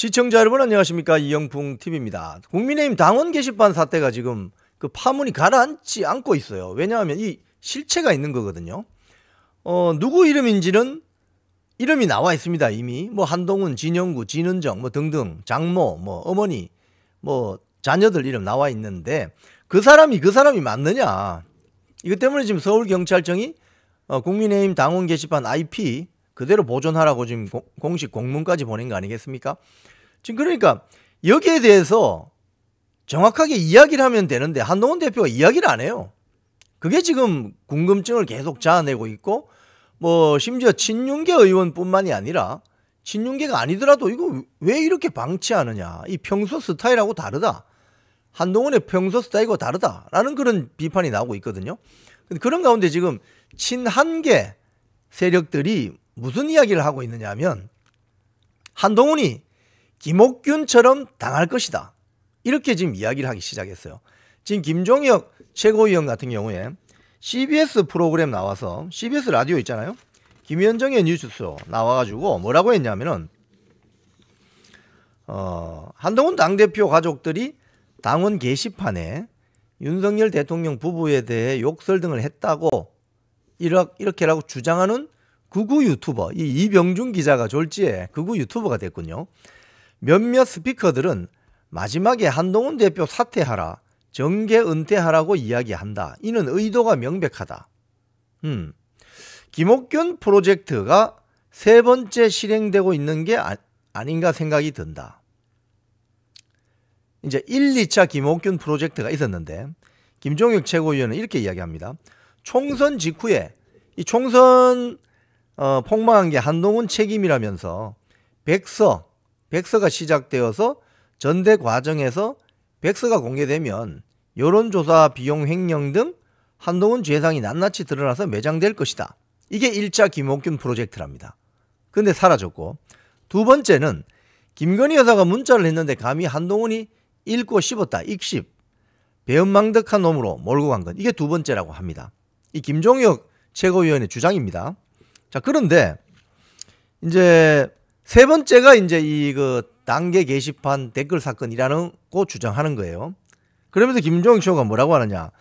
시청자 여러분 안녕하십니까, 이영풍 TV입니다. 국민의힘 당원 게시판 사태가 지금 그 파문이 가라앉지 않고 있어요. 왜냐하면 이 실체가 있는 거거든요. 누구 이름인지는 이름이 나와 있습니다. 이미 뭐 한동훈, 진영구, 진은정 뭐 등등, 장모, 뭐 어머니, 뭐 자녀들 이름 나와 있는데 그 사람이 맞느냐? 이것 때문에 지금 서울경찰청이 국민의힘 당원 게시판 IP 그대로 보존하라고 지금 공식 공문까지 보낸 거 아니겠습니까? 지금 그러니까 여기에 대해서 정확하게 이야기를 하면 되는데 한동훈 대표가 이야기를 안 해요. 그게 지금 궁금증을 계속 자아내고 있고, 뭐 심지어 친윤계 의원뿐만이 아니라 친윤계가 아니더라도 이거 왜 이렇게 방치하느냐, 이 평소 스타일하고 다르다, 한동훈의 평소 스타일과 다르다라는 그런 비판이 나오고 있거든요. 근데 그런 가운데 지금 친한계 세력들이 무슨 이야기를 하고 있느냐 하면 한동훈이 김옥균처럼 당할 것이다, 이렇게 지금 이야기를 하기 시작했어요. 지금 김종혁 최고위원 같은 경우에 CBS 프로그램 나와서, CBS 라디오 있잖아요, 김현정의 뉴스쇼 나와가지고 뭐라고 했냐면은 한동훈 당대표 가족들이 당원 게시판에 윤석열 대통령 부부에 대해 욕설 등을 했다고 이렇게라고 주장하는 극우 유튜버, 이 이병준 기자가 졸지에 극우 유튜버가 됐군요. 몇몇 스피커들은 마지막에 한동훈 대표 사퇴하라, 정계 은퇴하라고 이야기한다. 이는 의도가 명백하다. 김옥균 프로젝트가 세 번째 실행되고 있는 게 아닌가 생각이 든다. 이제 1, 2차 김옥균 프로젝트가 있었는데 김종혁 최고위원은 이렇게 이야기합니다. 총선 직후에 이 총선 폭망한 게 한동훈 책임이라면서 백서가 시작되어서 전대 과정에서 백서가 공개되면 여론조사 비용 횡령 등 한동훈 죄상이 낱낱이 드러나서 매장될 것이다. 이게 1차 김옥균 프로젝트랍니다. 근데 사라졌고, 두 번째는 김건희 여사가 문자를 했는데 감히 한동훈이 읽고 씹었다, 익씹, 배은망덕한 놈으로 몰고 간 것, 이게 두 번째라고 합니다. 이 김종혁 최고위원의 주장입니다. 자, 그런데 이제 세 번째가 이제 이 당계 게시판 댓글 사건이라는 거 주장하는 거예요. 그러면서 김종혁 최고가 뭐라고 하느냐,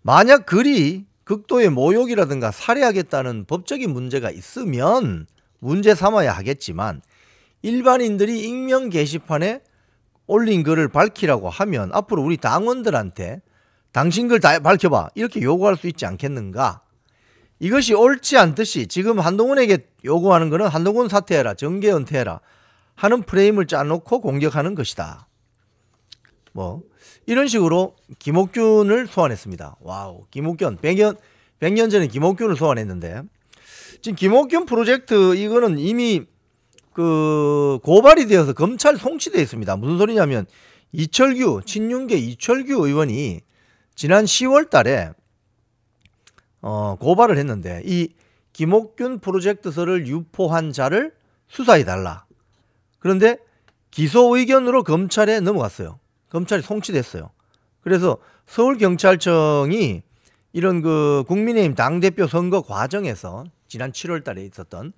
만약 글이 극도의 모욕이라든가 살해하겠다는 법적인 문제가 있으면 문제 삼아야 하겠지만 일반인들이 익명 게시판에 올린 글을 밝히라고 하면 앞으로 우리 당원들한테 당신 글 다 밝혀봐, 이렇게 요구할 수 있지 않겠는가. 이것이 옳지 않듯이 지금 한동훈에게 요구하는 것은 한동훈 사퇴해라, 정계 은퇴해라 하는 프레임을 짜놓고 공격하는 것이다. 뭐 이런 식으로 김옥균을 소환했습니다. 와우, 김옥균 100년 전에 김옥균을 소환했는데 지금 김옥균 프로젝트 이거는 이미 고발이 되어서 검찰 송치되어 있습니다. 무슨 소리냐면 친윤계 이철규 의원이 지난 10월 달에 고발을 했는데 이 김옥균 프로젝트서를 유포한 자를 수사해달라. 그런데 기소 의견으로 검찰에 넘어갔어요. 검찰이 송치됐어요. 그래서 서울경찰청이 이런 국민의힘 당대표 선거 과정에서 지난 7월 달에 있었던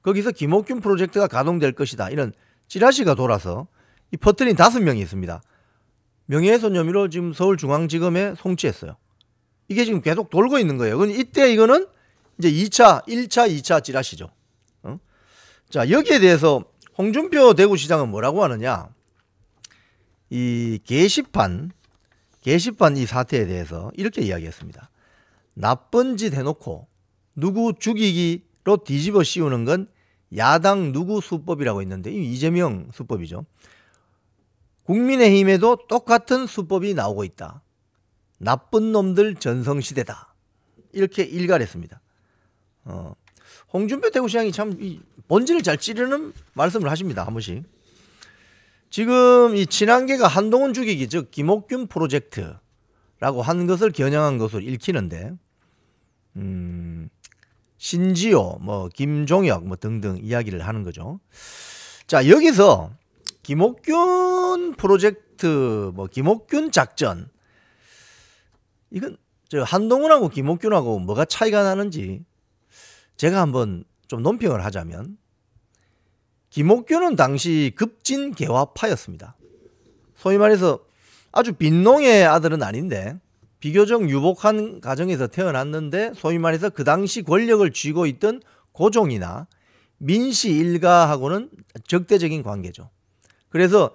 거기서 김옥균 프로젝트가 가동될 것이다, 이런 찌라시가 돌아서 이 퍼뜨린 5명이 있습니다. 명예훼손 혐의로 지금 서울중앙지검에 송치했어요. 이게 지금 계속 돌고 있는 거예요. 이때 이거는 이제 1차, 2차 찌라시죠. 자, 여기에 대해서 홍준표 대구시장은 뭐라고 하느냐, 이 게시판 이 사태에 대해서 이렇게 이야기했습니다. 나쁜 짓 해놓고 누구 죽이기로 뒤집어 씌우는 건 야당 누구 수법이라고 있는데 이 이재명 수법이죠. 국민의힘에도 똑같은 수법이 나오고 있다. 나쁜 놈들 전성시대다, 이렇게 일갈했습니다. 홍준표 대구시장이 참 본질을 잘 찌르는 말씀을 하십니다. 한 번씩. 지금 이 친한계가 한동훈 죽이기, 즉 김옥균 프로젝트라고 한 것을 겨냥한 것으로 읽히는데 신지호, 뭐 김종혁 뭐 등등 이야기를 하는 거죠. 자, 여기서 김옥균 프로젝트, 뭐 김옥균 작전, 이건 한동훈하고 김옥균하고 뭐가 차이가 나는지 제가 한번 좀 논평을 하자면, 김옥균은 당시 급진 개화파였습니다. 소위 말해서 아주 빈농의 아들은 아닌데 비교적 유복한 가정에서 태어났는데 소위 말해서 그 당시 권력을 쥐고 있던 고종이나 민씨 일가하고는 적대적인 관계죠. 그래서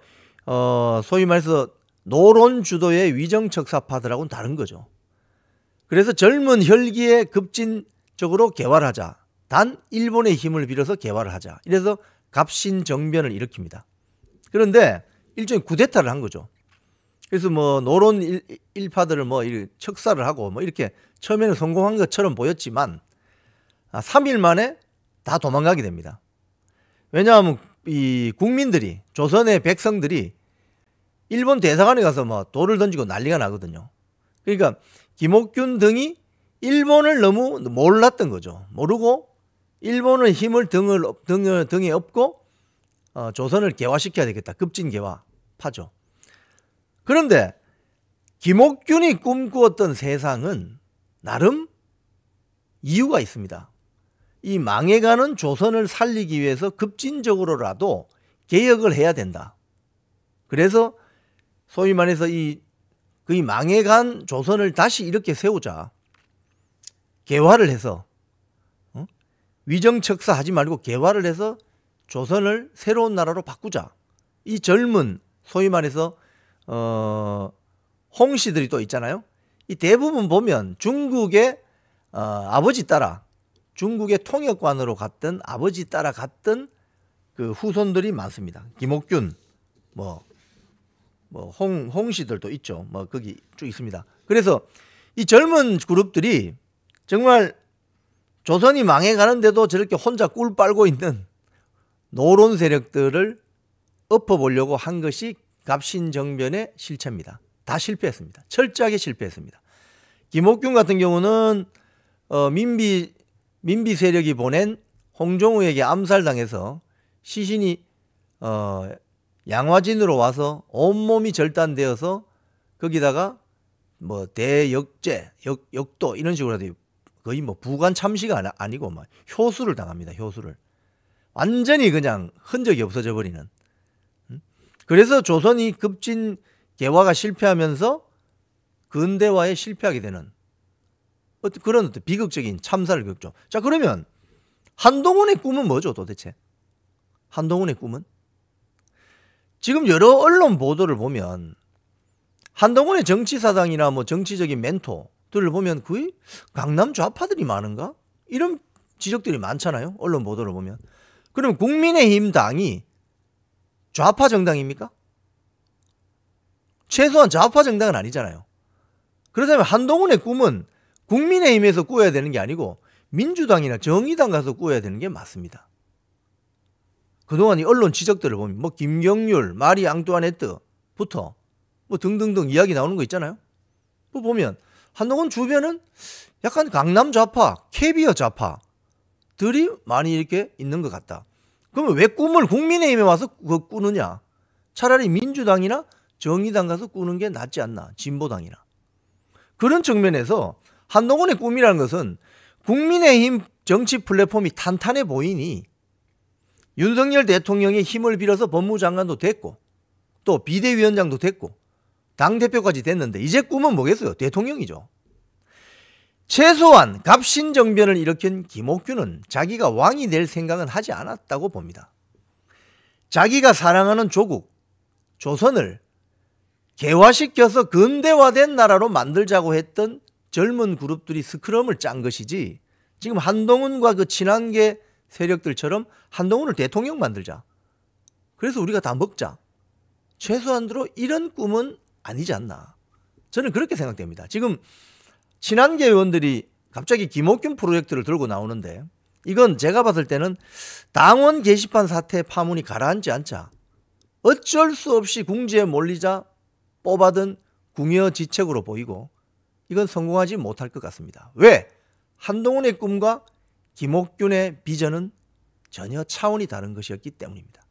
소위 말해서 노론 주도의 위정척사파들하고는 다른 거죠. 그래서 젊은 혈기에 급진적으로 개화를 하자. 단 일본의 힘을 빌어서 개화를 하자. 이래서 갑신정변을 일으킵니다. 그런데 일종의 쿠데타를 한 거죠. 그래서 뭐 노론 일파들을 뭐 척사를 하고 뭐 이렇게 처음에는 성공한 것처럼 보였지만 3일 만에 다 도망가게 됩니다. 왜냐하면 이 국민들이, 조선의 백성들이 일본 대사관에 가서 뭐 돌을 던지고 난리가 나거든요. 그러니까 김옥균 등이 일본을 너무 몰랐던 거죠. 모르고 일본의 힘을 등에 업고 조선을 개화시켜야 되겠다. 급진 개화파죠. 그런데 김옥균이 꿈꾸었던 세상은 나름 이유가 있습니다. 이 망해가는 조선을 살리기 위해서 급진적으로라도 개혁을 해야 된다. 그래서 소위 말해서 이 망해간 조선을 다시 이렇게 세우자. 개화를 해서 위정척사 하지 말고 개화를 해서 조선을 새로운 나라로 바꾸자. 이 젊은 소위 말해서 홍씨들이 또 있잖아요. 이 대부분 보면 중국의 아버지 따라 중국의 통역관으로 갔던 아버지 따라 갔던 그 후손들이 많습니다. 김옥균 홍씨들도 있죠. 뭐 거기 쭉 있습니다. 그래서 이 젊은 그룹들이 정말 조선이 망해가는데도 저렇게 혼자 꿀 빨고 있는 노론 세력들을 엎어보려고 한 것이 갑신정변의 실체입니다. 다 실패했습니다. 철저하게 실패했습니다. 김옥균 같은 경우는 민비 세력이 보낸 홍종우에게 암살당해서 시신이 양화진으로 와서 온몸이 절단되어서 거기다가 뭐 대역죄, 역도 이런 식으로 해도 거의 뭐 부관 참시가 아니고 막 효수를 당합니다. 효수를. 완전히 그냥 흔적이 없어져 버리는. 그래서 조선이 급진 개화가 실패하면서 근대화에 실패하게 되는 그런 비극적인 참사를 겪죠. 자, 그러면 한동훈의 꿈은 뭐죠, 도대체? 한동훈의 꿈은? 지금 여러 언론 보도를 보면 한동훈의 정치사당이나 뭐 정치적인 멘토들을 보면 거의 강남 좌파들이 많은가? 이런 지적들이 많잖아요. 언론 보도를 보면. 그럼 국민의힘 당이 좌파 정당입니까? 최소한 좌파 정당은 아니잖아요. 그렇다면 한동훈의 꿈은 국민의힘에서 꾸어야 되는 게 아니고 민주당이나 정의당 가서 꾸어야 되는 게 맞습니다. 그동안 이 언론 지적들을 보면 뭐 김경률, 마리 앙뚜아네트부터 뭐 등등등 이야기 나오는 거 있잖아요. 뭐 보면 한동훈 주변은 약간 강남 좌파, 캐비어 좌파들이 많이 이렇게 있는 것 같다. 그러면 왜 꿈을 국민의힘에 와서 꾸느냐? 차라리 민주당이나 정의당 가서 꾸는 게 낫지 않나? 진보당이나. 그런 측면에서 한동훈의 꿈이라는 것은 국민의힘 정치 플랫폼이 탄탄해 보이니 윤석열 대통령의 힘을 빌어서 법무장관도 됐고 또 비대위원장도 됐고 당대표까지 됐는데 이제 꿈은 뭐겠어요? 대통령이죠. 최소한 갑신정변을 일으킨 김옥균은 자기가 왕이 될 생각은 하지 않았다고 봅니다. 자기가 사랑하는 조국, 조선을 개화시켜서 근대화된 나라로 만들자고 했던 젊은 그룹들이 스크럼을 짠 것이지 지금 한동훈과 그 친한계 세력들처럼 한동훈을 대통령 만들자. 그래서 우리가 다 먹자. 최소한으로 이런 꿈은 아니지 않나. 저는 그렇게 생각됩니다. 지금 친한계 의원들이 갑자기 김옥균 프로젝트를 들고 나오는데 이건 제가 봤을 때는 당원 게시판 사태 파문이 가라앉지 않자 어쩔 수 없이 궁지에 몰리자 뽑아든 궁여지책으로 보이고 이건 성공하지 못할 것 같습니다. 왜? 한동훈의 꿈과 김옥균의 비전은 전혀 차원이 다른 것이었기 때문입니다.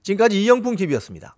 지금까지 이영풍TV였습니다.